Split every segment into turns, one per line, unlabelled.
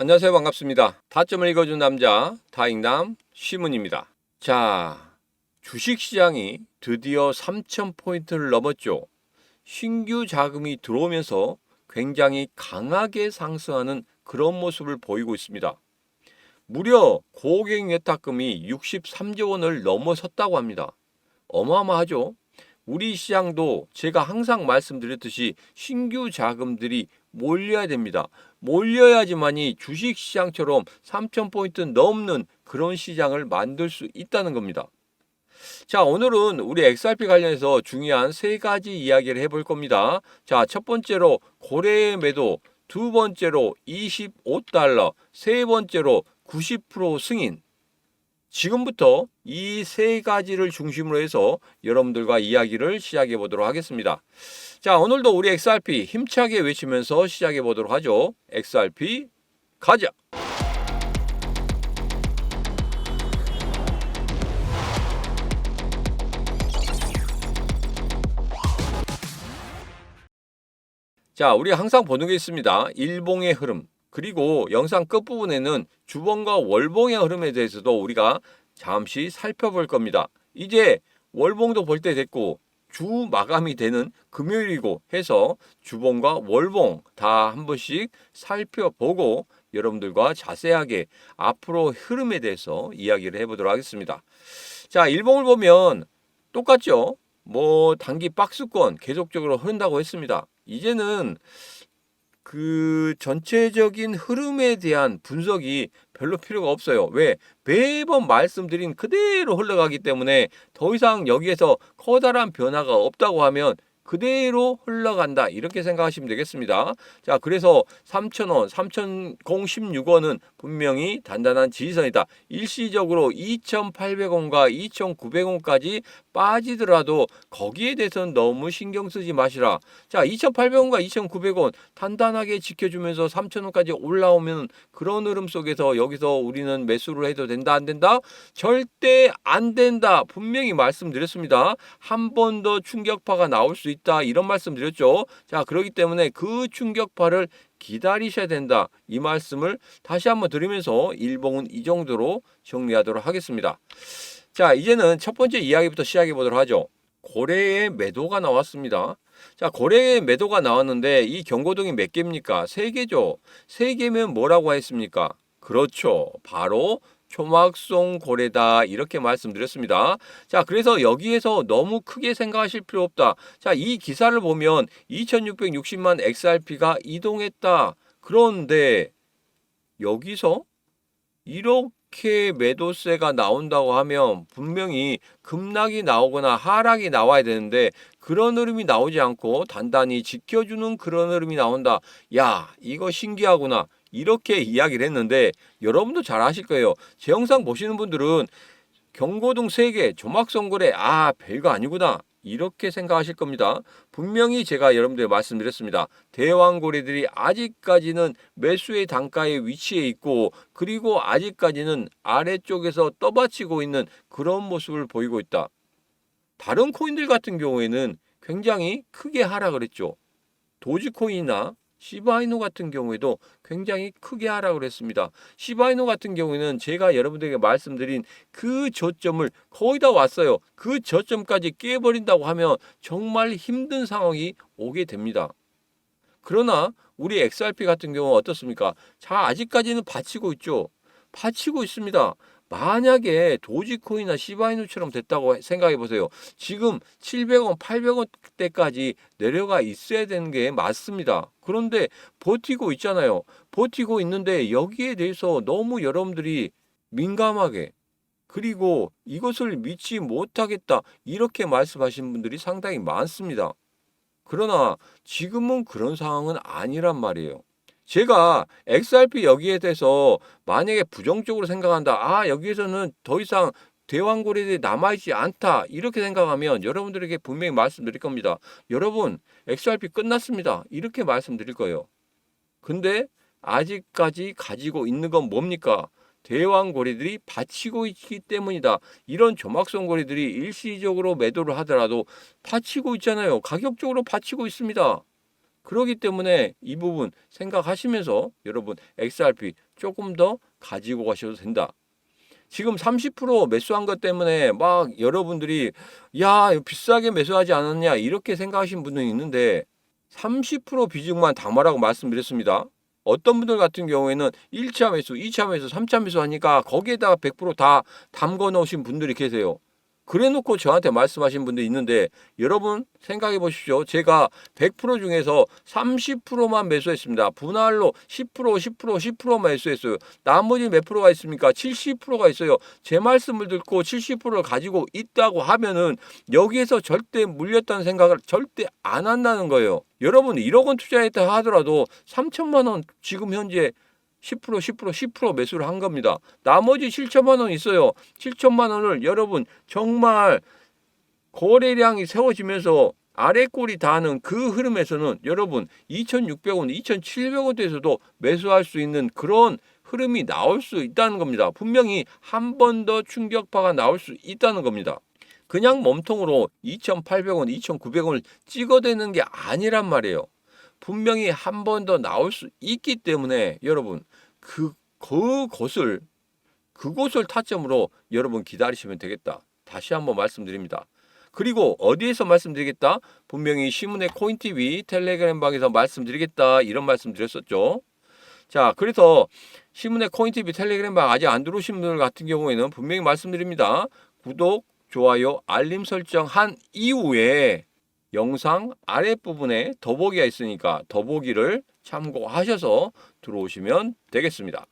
안녕하세요. 반갑습니다. 타점을 읽어준 남자 다익남 시문입니다. 자, 주식시장이 드디어 3,000포인트를 넘었죠. 신규 자금이 들어오면서 굉장히 강하게 상승하는 그런 모습을 보이고 있습니다. 무려 고객 예탁금이 63조 원을 넘어섰다고 합니다. 어마어마하죠? 우리 시장도 제가 항상 말씀드렸듯이 신규 자금들이 몰려야 됩니다. 몰려야지만이 주식 시장처럼 3,000포인트 넘는 그런 시장을 만들 수 있다는 겁니다. 자, 오늘은 우리 XRP 관련해서 중요한 세 가지 이야기를 해볼 겁니다. 자, 첫 번째로 고래의 매도, 두 번째로 25달러, 세 번째로 90% 승인. 지금부터 이 세 가지를 중심으로 해서 여러분들과 이야기를 시작해 보도록 하겠습니다. 자, 오늘도 우리 XRP 힘차게 외치면서 시작해 보도록 하죠. XRP 가자! 자, 우리가 항상 보는 게 있습니다. 일봉의 흐름. 그리고 영상 끝부분에는 주봉과 월봉의 흐름에 대해서도 우리가 잠시 살펴볼 겁니다. 이제 월봉도 볼 때 됐고 주 마감이 되는 금요일이고 해서 주봉과 월봉 다 한 번씩 살펴보고 여러분들과 자세하게 앞으로 흐름에 대해서 이야기를 해보도록 하겠습니다. 자, 일봉을 보면 똑같죠? 뭐 단기 박스권 계속적으로 흐른다고 했습니다. 이제는 그 전체적인 흐름에 대한 분석이 별로 필요가 없어요. 왜? 매번 말씀드린 그대로 흘러가기 때문에 더 이상 여기에서 커다란 변화가 없다고 하면 그대로 흘러간다. 이렇게 생각하시면 되겠습니다. 자, 그래서 3,000원, 3,016원은 분명히 단단한 지지선이다. 일시적으로 2,800원과 2,900원까지 빠지더라도 거기에 대해서는 너무 신경 쓰지 마시라. 자, 2,800원과 2,900원 단단하게 지켜주면서 3,000원까지 올라오면 그런 흐름 속에서 여기서 우리는 매수를 해도 된다, 안 된다? 절대 안 된다. 분명히 말씀드렸습니다. 한 번 더 충격파가 나올 수 있다. 이런 말씀 드렸죠. 자, 그렇기 때문에 그 충격파를 기다리셔야 된다. 이 말씀을 다시 한번 드리면서 일봉은 이 정도로 정리하도록 하겠습니다. 자, 이제는 첫 번째 이야기부터 시작해 보도록 하죠. 고래의 매도가 나왔습니다. 자, 고래의 매도가 나왔는데 이 경고등이 몇 개입니까? 3개죠. 3개면 뭐라고 했습니까? 그렇죠. 바로 초막송 고래다 이렇게 말씀드렸습니다. 자, 그래서 여기에서 너무 크게 생각하실 필요 없다. 자, 이 기사를 보면 2660만 XRP가 이동했다. 그런데 여기서 이렇게 매도세가 나온다고 하면 분명히 급락이 나오거나 하락이 나와야 되는데 그런 흐름이 나오지 않고 단단히 지켜주는 그런 흐름이 나온다. 야, 이거 신기하구나. 이렇게 이야기를 했는데 여러분도 잘 아실 거예요. 제 영상 보시는 분들은 경고등 3개, 조막선거래, 별거 아니구나. 이렇게 생각하실 겁니다. 분명히 제가 여러분들에 말씀드렸습니다. 대왕고래들이 아직까지는 매수의 단가에 위치해 있고 그리고 아직까지는 아래쪽에서 떠받치고 있는 그런 모습을 보이고 있다. 다른 코인들 같은 경우에는 굉장히 크게 하락을 했죠. 도지코인이나 시바이노 같은 경우에도 굉장히 크게 하락을 했습니다. 시바이노 같은 경우에는 제가 여러분들에게 말씀드린 그 저점을 거의 다 왔어요. 그 저점까지 깨버린다고 하면 정말 힘든 상황이 오게 됩니다. 그러나 우리 XRP 같은 경우는 어떻습니까? 자, 아직까지는 받치고 있죠. 받치고 있습니다. 만약에 도지코인이나 시바이누처럼 됐다고 생각해 보세요. 지금 700원, 800원대까지 내려가 있어야 되는 게 맞습니다. 그런데 버티고 있잖아요. 버티고 있는데 여기에 대해서 너무 여러분들이 민감하게 그리고 이것을 믿지 못하겠다 이렇게 말씀하시는 분들이 상당히 많습니다. 그러나 지금은 그런 상황은 아니란 말이에요. 제가 XRP 여기에 대해서 만약에 부정적으로 생각한다. 여기에서는 더 이상 대왕고래들이 남아있지 않다. 이렇게 생각하면 여러분들에게 분명히 말씀드릴 겁니다. 여러분, XRP 끝났습니다. 이렇게 말씀드릴 거예요. 근데 아직까지 가지고 있는 건 뭡니까? 대왕고래들이 받치고 있기 때문이다. 이런 조막성고래들이 일시적으로 매도를 하더라도 받치고 있잖아요. 가격적으로 받치고 있습니다. 그렇기 때문에 이 부분 생각하시면서 여러분 XRP 조금 더 가지고 가셔도 된다. 지금 30% 매수한 것 때문에 막 여러분들이 야, 이거 비싸게 매수하지 않았냐 이렇게 생각하시는 분들이 있는데 30% 비중만 담아라고 말씀드렸습니다. 어떤 분들 같은 경우에는 1차 매수, 2차 매수, 3차 매수 하니까 거기에다가 100%다 담궈 놓으신 분들이 계세요. 그래 놓고 저한테 말씀하신 분들이 있는데 여러분 생각해 보십시오. 제가 100% 중에서 30%만 매수했습니다. 분할로 10%, 10%, 10%만 매수했어요. 나머지 몇 프로가 있습니까? 70%가 있어요. 제 말씀을 듣고 70%를 가지고 있다고 하면은 여기에서 절대 물렸다는 생각을 절대 안 한다는 거예요. 여러분 1억 원 투자했다 하더라도 3천만 원 지금 현재 10%, 10%, 10% 매수를 한 겁니다. 나머지 7천만 원 있어요. 7천만 원을 여러분 정말 거래량이 세워지면서 아래 꼴이 닿는 그 흐름에서는 여러분 2,600원, 2,700원대에서도 매수할 수 있는 그런 흐름이 나올 수 있다는 겁니다. 분명히 한 번 더 충격파가 나올 수 있다는 겁니다. 그냥 몸통으로 2,800원, 2,900원을 찍어대는 게 아니란 말이에요. 분명히 한 번 더 나올 수 있기 때문에 여러분 그것을 타점으로 여러분 기다리시면 되겠다. 다시 한번 말씀드립니다. 그리고 어디에서 말씀드리겠다? 분명히 신문의 코인TV 텔레그램 방에서 말씀드리겠다. 이런 말씀 드렸었죠. 자, 그래서 신문의 코인TV 텔레그램 방 아직 안 들어오신 분들 같은 경우에는 분명히 말씀드립니다. 구독, 좋아요, 알림 설정한 이후에 영상 아랫부분에 더보기가 있으니까 더보기를 참고하셔서 들어오시면 되겠습니다.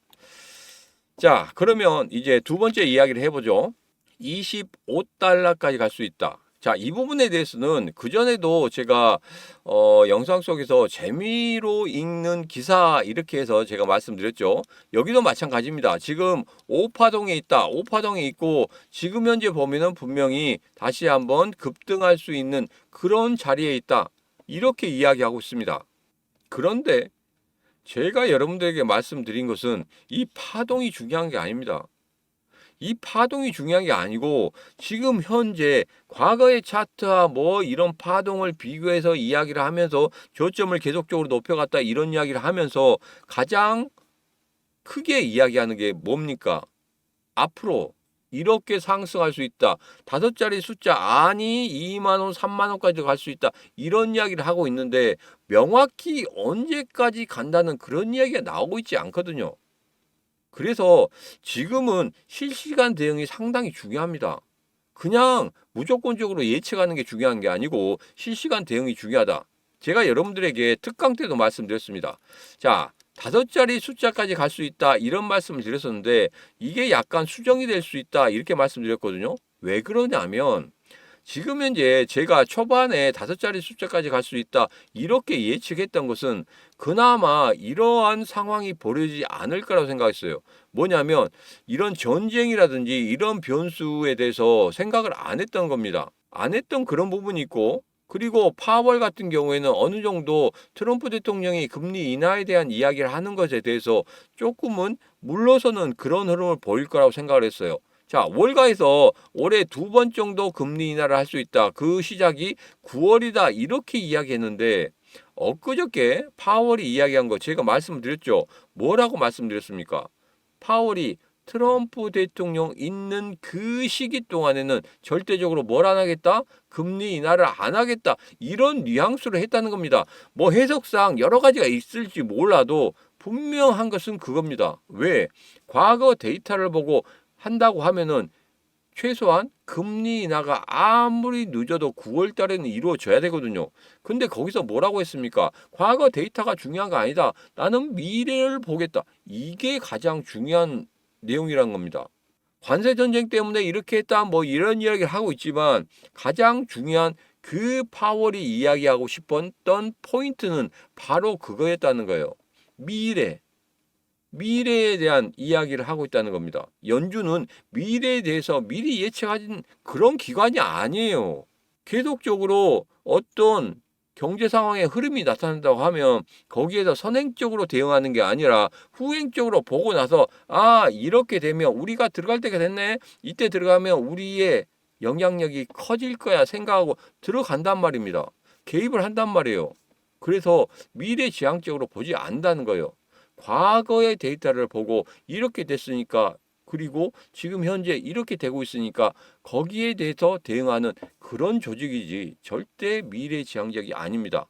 자, 그러면 이제 두 번째 이야기를 해보죠. 25달러까지 갈 수 있다. 자, 이 부분에 대해서는 그전에도 제가 영상 속에서 재미로 읽는 기사 이렇게 해서 제가 말씀드렸죠. 여기도 마찬가지입니다. 지금 5파동에 있다. 5파동에 있고 지금 현재 보면은 분명히 다시 한번 급등할 수 있는 그런 자리에 있다. 이렇게 이야기하고 있습니다. 그런데 제가 여러분들에게 말씀드린 것은 이 파동이 중요한 게 아닙니다. 이 파동이 중요한 게 아니고 지금 현재 과거의 차트와 뭐 이런 파동을 비교해서 이야기를 하면서 저점을 계속적으로 높여갔다 이런 이야기를 하면서 가장 크게 이야기하는 게 뭡니까? 앞으로 이렇게 상승할 수 있다. 5자리 숫자 아니 2만 원, 3만 원까지 갈 수 있다. 이런 이야기를 하고 있는데 명확히 언제까지 간다는 그런 이야기가 나오고 있지 않거든요. 그래서 지금은 실시간 대응이 상당히 중요합니다. 그냥 무조건적으로 예측하는 게 중요한 게 아니고 실시간 대응이 중요하다. 제가 여러분들에게 특강 때도 말씀드렸습니다. 자, 5자리 숫자까지 갈 수 있다. 이런 말씀을 드렸었는데 이게 약간 수정이 될 수 있다. 이렇게 말씀드렸거든요. 왜 그러냐면 지금 현재 제가 초반에 5자리 숫자까지 갈 수 있다. 이렇게 예측했던 것은 그나마 이러한 상황이 벌어지지 않을 거라고 생각했어요. 뭐냐면 이런 전쟁이라든지 이런 변수에 대해서 생각을 안 했던 겁니다. 안 했던 그런 부분이 있고 그리고 파월 같은 경우에는 어느 정도 트럼프 대통령이 금리 인하에 대한 이야기를 하는 것에 대해서 조금은 물러서는 그런 흐름을 보일 거라고 생각을 했어요. 자, 월가에서 올해 2번 정도 금리 인하를 할 수 있다. 그 시작이 9월이다. 이렇게 이야기했는데 엊그저께 파월이 이야기한 거 제가 말씀드렸죠. 뭐라고 말씀드렸습니까? 파월이 트럼프 대통령 있는 그 시기 동안에는 절대적으로 뭘 안 하겠다? 금리 인하를 안 하겠다. 이런 뉘앙스를 했다는 겁니다. 뭐 해석상 여러 가지가 있을지 몰라도 분명한 것은 그겁니다. 왜? 과거 데이터를 보고 한다고 하면은 최소한 금리 인하가 아무리 늦어도 9월 달에는 이루어져야 되거든요. 근데 거기서 뭐라고 했습니까? 과거 데이터가 중요한 거 아니다. 나는 미래를 보겠다. 이게 가장 중요한 내용이란 겁니다. 관세 전쟁 때문에 이렇게 했다 뭐 이런 이야기를 하고 있지만 가장 중요한 그 파월이 이야기하고 싶었던 포인트는 바로 그거였다는 거예요. 미래에 대한 이야기를 하고 있다는 겁니다. 연준은 미래에 대해서 미리 예측하는 그런 기관이 아니에요. 계속적으로 어떤 경제 상황의 흐름이 나타난다고 하면 거기에서 선행적으로 대응하는 게 아니라 후행적으로 보고 나서 이렇게 되면 우리가 들어갈 때가 됐네. 이때 들어가면 우리의 영향력이 커질 거야 생각하고 들어간단 말입니다. 개입을 한단 말이에요. 그래서 미래지향적으로 보지 않는다는 거예요. 과거의 데이터를 보고 이렇게 됐으니까 그리고 지금 현재 이렇게 되고 있으니까 거기에 대해서 대응하는 그런 조직이지 절대 미래지향적이 아닙니다.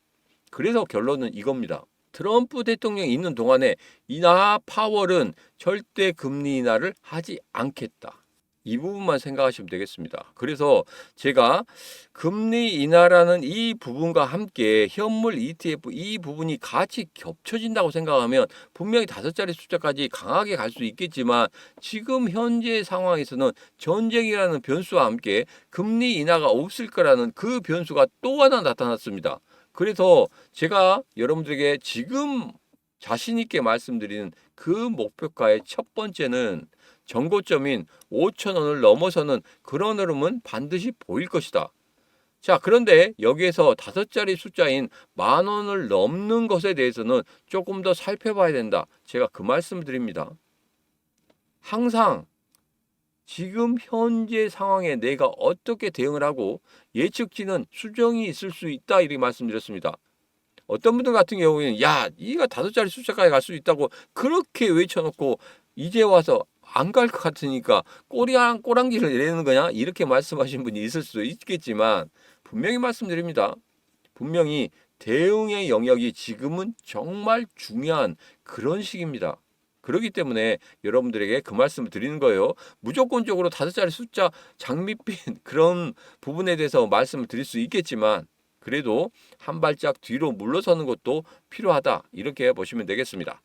그래서 결론은 이겁니다. 트럼프 대통령이 있는 동안에 인하 파월은 절대 금리 인하를 하지 않겠다. 이 부분만 생각하시면 되겠습니다. 그래서 제가 금리 인하라는 이 부분과 함께 현물 ETF 이 부분이 같이 겹쳐진다고 생각하면 분명히 5자리 숫자까지 강하게 갈 수 있겠지만 지금 현재 상황에서는 전쟁이라는 변수와 함께 금리 인하가 없을 거라는 그 변수가 또 하나 나타났습니다. 그래서 제가 여러분들에게 지금 자신 있게 말씀드리는 그 목표가의 첫 번째는 전고점인 5,000원을 넘어서는 그런 흐름은 반드시 보일 것이다. 자, 그런데 여기에서 5자리 숫자인 10,000원을 넘는 것에 대해서는 조금 더 살펴봐야 된다. 제가 그 말씀을 드립니다. 항상 지금 현재 상황에 내가 어떻게 대응을 하고 예측치는 수정이 있을 수 있다 이렇게 말씀드렸습니다. 어떤 분들 같은 경우에는 야, 이가 5자리 숫자까지 갈 수 있다고 그렇게 외쳐놓고 이제 와서 안 갈 것 같으니까 꼬랑지를 내리는 거냐? 이렇게 말씀하신 분이 있을 수도 있겠지만 분명히 말씀드립니다. 분명히 대응의 영역이 지금은 정말 중요한 그런 시기입니다. 그렇기 때문에 여러분들에게 그 말씀을 드리는 거예요. 무조건적으로 5자리 숫자 장밋빛 그런 부분에 대해서 말씀을 드릴 수 있겠지만 그래도 한 발짝 뒤로 물러서는 것도 필요하다. 이렇게 보시면 되겠습니다.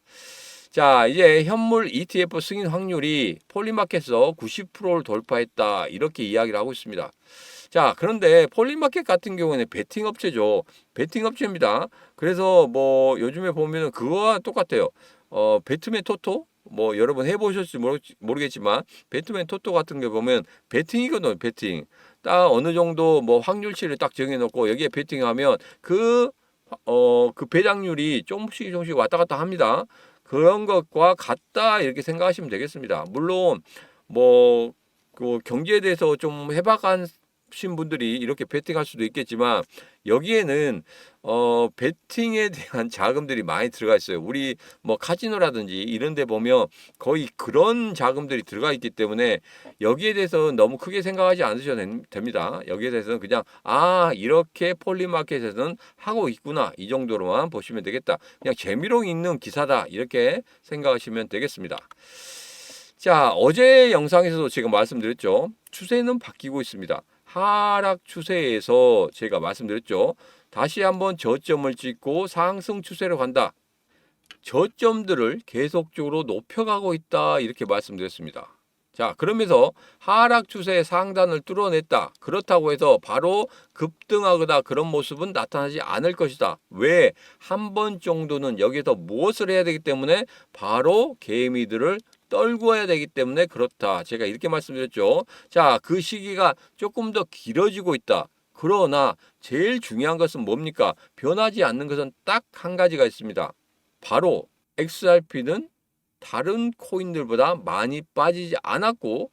자, 이제 현물 ETF 승인 확률이 폴리마켓에서 90%를 돌파했다. 이렇게 이야기를 하고 있습니다. 자, 그런데 폴리마켓 같은 경우에는 베팅 업체죠. 베팅 업체입니다. 그래서 뭐 요즘에 보면은 그거와 똑같아요. 배트맨 토토? 뭐 여러분 해보셨을지 모르겠지만 배트맨 토토 같은 게 보면 베팅이거든요. 베팅. 딱 어느 정도 뭐 확률치를 딱 정해놓고 여기에 베팅하면 그 배당률이 조금씩 왔다 갔다 합니다. 그런 것과 같다 이렇게 생각하시면 되겠습니다. 물론 뭐 그 경제에 대해서 좀 해박하신 분들이 이렇게 베팅할 수도 있겠지만 여기에는 베팅에 대한 자금들이 많이 들어가 있어요. 우리 뭐 카지노라든지 이런 데 보면 거의 그런 자금들이 들어가 있기 때문에 여기에 대해서 너무 크게 생각하지 않으셔도 됩니다. 여기에 대해서는 그냥 이렇게 폴리마켓에서는 하고 있구나 이 정도로만 보시면 되겠다. 그냥 재미로 읽는 기사다 이렇게 생각하시면 되겠습니다. 자, 어제 영상에서도 제가 말씀드렸죠. 추세는 바뀌고 있습니다. 하락 추세에서 제가 말씀드렸죠. 다시 한번 저점을 찍고 상승 추세로 간다. 저점들을 계속적으로 높여가고 있다. 이렇게 말씀드렸습니다. 자, 그러면서 하락 추세의 상단을 뚫어냈다. 그렇다고 해서 바로 급등하거나 그런 모습은 나타나지 않을 것이다. 왜? 한 번 정도는 여기서 무엇을 해야 되기 때문에 바로 개미들을 떨구어야 되기 때문에 그렇다. 제가 이렇게 말씀드렸죠. 자, 그 시기가 조금 더 길어지고 있다. 그러나 제일 중요한 것은 뭡니까? 변하지 않는 것은 딱 한 가지가 있습니다. 바로 XRP는 다른 코인들보다 많이 빠지지 않았고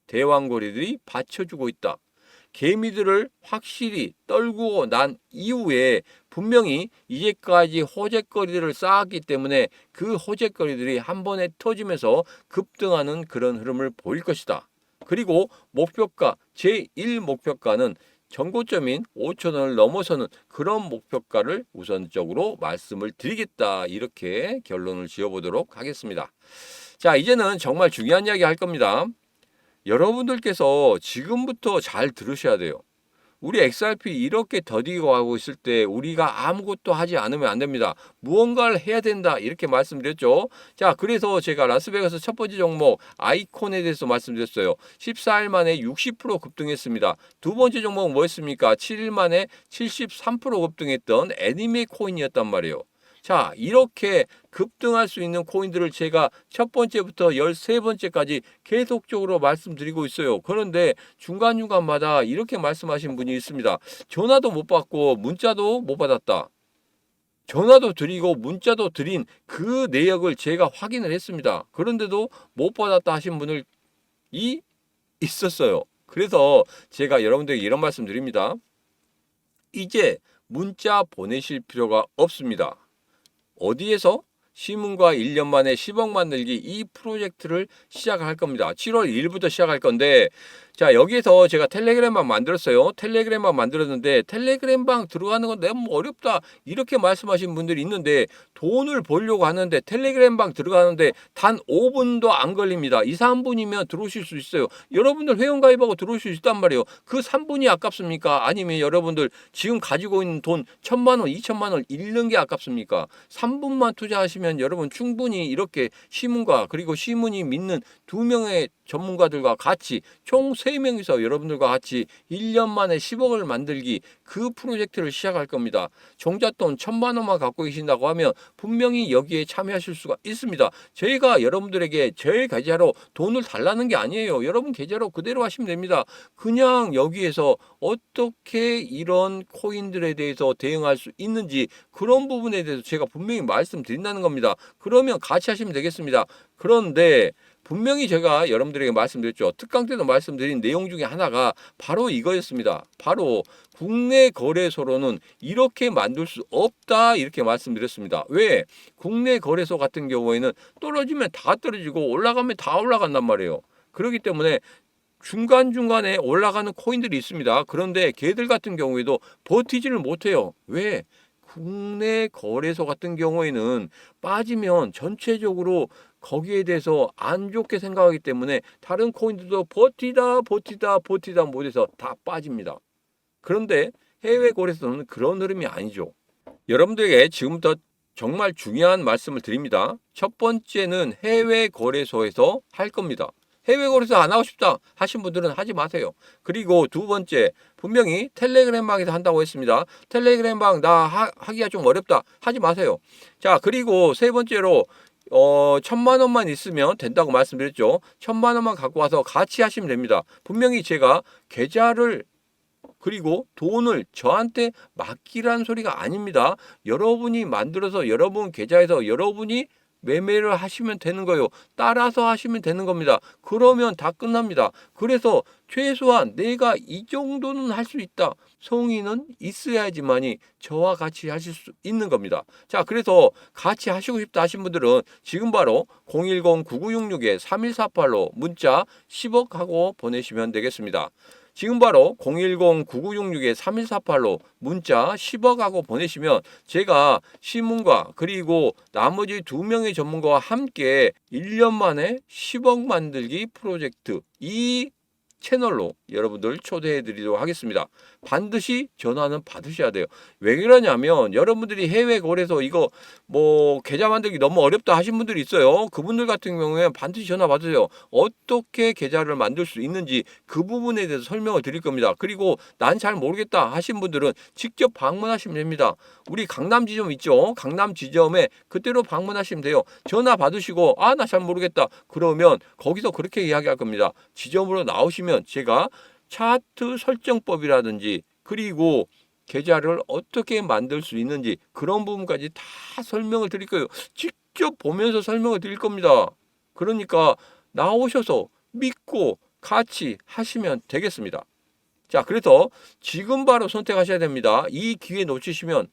대왕거래들이 받쳐주고 있다. 개미들을 확실히 떨구고 난 이후에 분명히 이제까지 호재거리들을 쌓았기 때문에 그 호재거리들이 한 번에 터지면서 급등하는 그런 흐름을 보일 것이다. 그리고 목표가 제1 목표가는 전고점인 5,000원을 넘어서는 그런 목표가를 우선적으로 말씀을 드리겠다. 이렇게 결론을 지어보도록 하겠습니다. 자, 이제는 정말 중요한 이야기 할 겁니다. 여러분들께서 지금부터 잘 들으셔야 돼요. 우리 XRP 이렇게 더디고 가고 있을 때 우리가 아무것도 하지 않으면 안 됩니다. 무언가를 해야 된다 이렇게 말씀드렸죠. 자, 그래서 제가 라스베가스 첫 번째 종목 아이콘에 대해서 말씀드렸어요. 14일 만에 60% 급등했습니다. 두 번째 종목은 뭐였습니까? 7일 만에 73% 급등했던 애니메 코인이었단 말이에요. 자, 이렇게 급등할 수 있는 코인들을 제가 첫 번째부터 13번째까지 계속적으로 말씀드리고 있어요. 그런데 중간중간마다 이렇게 말씀하신 분이 있습니다. 전화도 못 받고 문자도 못 받았다. 전화도 드리고 문자도 드린 그 내역을 제가 확인을 했습니다. 그런데도 못 받았다 하신 분이 있었어요. 그래서 제가 여러분들에게 이런 말씀 드립니다. 이제 문자 보내실 필요가 없습니다. 어디에서? 시문과 1년 만에 10억 만들기 이 프로젝트를 시작할 겁니다. 7월 1일부터 시작할 건데, 자, 여기에서 제가 텔레그램방 만들었어요. 텔레그램방 만들었는데 텔레그램방 들어가는 건 너무 어렵다 이렇게 말씀하신 분들이 있는데, 돈을 벌려고 하는데 텔레그램방 들어가는데 단 5분도 안 걸립니다. 2, 3분이면 들어오실 수 있어요. 여러분들 회원가입하고 들어오실 수 있단 말이에요. 그 3분이 아깝습니까? 아니면 여러분들 지금 가지고 있는 돈 1,000만 원, 2,000만 원 잃는 게 아깝습니까? 3분만 투자하시면 여러분 충분히 이렇게 시문과 그리고 시문이 믿는 2명의 전문가들과 같이 총 3명이서 여러분들과 같이 1년 만에 10억을 만들기 그 프로젝트를 시작할 겁니다. 종잣돈 1,000만 원만 갖고 계신다고 하면 분명히 여기에 참여하실 수가 있습니다. 저희가 여러분들에게 제 계좌로 돈을 달라는 게 아니에요. 여러분 계좌로 그대로 하시면 됩니다. 그냥 여기에서 어떻게 이런 코인들에 대해서 대응할 수 있는지 그런 부분에 대해서 제가 분명히 말씀드린다는 겁니다. 그러면 같이 하시면 되겠습니다. 그런데 분명히 제가 여러분들에게 말씀드렸죠. 특강 때도 말씀드린 내용 중에 하나가 바로 이거였습니다. 바로 국내 거래소로는 이렇게 만들 수 없다 이렇게 말씀드렸습니다. 왜? 국내 거래소 같은 경우에는 떨어지면 다 떨어지고 올라가면 다 올라간단 말이에요. 그렇기 때문에 중간중간에 올라가는 코인들이 있습니다. 그런데 걔들 같은 경우에도 버티지를 못해요. 왜? 국내 거래소 같은 경우에는 빠지면 전체적으로 거기에 대해서 안 좋게 생각하기 때문에 다른 코인들도 버티다 못해서 다 빠집니다. 그런데 해외 거래소는 그런 흐름이 아니죠. 여러분들에게 지금부터 정말 중요한 말씀을 드립니다. 첫 번째는 해외 거래소에서 할 겁니다. 해외 거래소 안 하고 싶다 하신 분들은 하지 마세요. 그리고 두 번째, 분명히 텔레그램방에서 한다고 했습니다. 텔레그램방 나 하기가 좀 어렵다 하지 마세요. 자, 그리고 세 번째로 1,000만 원만 있으면 된다고 말씀드렸죠. 1,000만 원만 갖고 와서 같이 하시면 됩니다. 분명히 제가 계좌를 그리고 돈을 저한테 맡기라는 소리가 아닙니다. 여러분이 만들어서 여러분 계좌에서 여러분이 매매를 하시면 되는 거예요. 따라서 하시면 되는 겁니다. 그러면 다 끝납니다. 그래서 최소한 내가 이 정도는 할 수 있다. 성의는 있어야지만이 저와 같이 하실 수 있는 겁니다. 자, 그래서 같이 하시고 싶다 하신 분들은 지금 바로 010-9966-3148로 문자 10억 하고 보내시면 되겠습니다. 지금 바로 010-9966-3148로 문자 10억 하고 보내시면 제가 시문과 그리고 나머지 2명의 전문가와 함께 1년 만에 10억 만들기 프로젝트 이 채널로 여러분들 초대해 드리도록 하겠습니다. 반드시 전화는 받으셔야 돼요. 왜 그러냐면 여러분들이 해외 거래소 이거 뭐 계좌 만들기 너무 어렵다 하신 분들이 있어요. 그분들 같은 경우에 반드시 전화 받으세요. 어떻게 계좌를 만들 수 있는지 그 부분에 대해서 설명을 드릴 겁니다. 그리고 난 잘 모르겠다 하신 분들은 직접 방문하시면 됩니다. 우리 강남 지점 있죠? 강남 지점에 그때로 방문하시면 돼요. 전화 받으시고 아, 나 잘 모르겠다. 그러면 거기서 그렇게 이야기할 겁니다. 지점으로 나오시면 제가 차트 설정법이라든지 그리고 계좌를 어떻게 만들 수 있는지 그런 부분까지 다 설명을 드릴 거예요. 직접 보면서 설명을 드릴 겁니다. 그러니까 나오셔서 믿고 같이 하시면 되겠습니다. 자, 그래서 지금 바로 선택하셔야 됩니다. 이 기회 놓치시면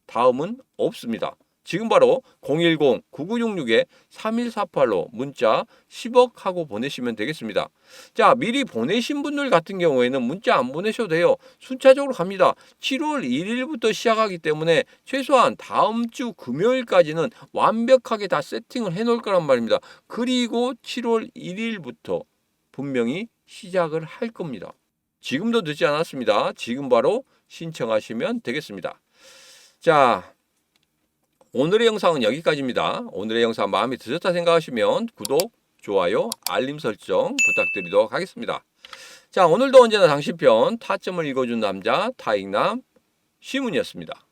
다음은 없습니다. 지금 바로 010-9966-3148로 문자 10억 하고 보내시면 되겠습니다. 자, 미리 보내신 분들 같은 경우에는 문자 안 보내셔도 돼요. 순차적으로 갑니다. 7월 1일부터 시작하기 때문에 최소한 다음 주 금요일까지는 완벽하게 다 세팅을 해놓을 거란 말입니다. 그리고 7월 1일부터 분명히 시작을 할 겁니다. 지금도 늦지 않았습니다. 지금 바로 신청하시면 되겠습니다. 자, 오늘의 영상은 여기까지입니다. 오늘의 영상 마음에 드셨다 생각하시면 구독, 좋아요, 알림 설정 부탁드리도록 하겠습니다. 자, 오늘도 언제나 당신 편 타점을 읽어준 남자 타익남 시문이었습니다.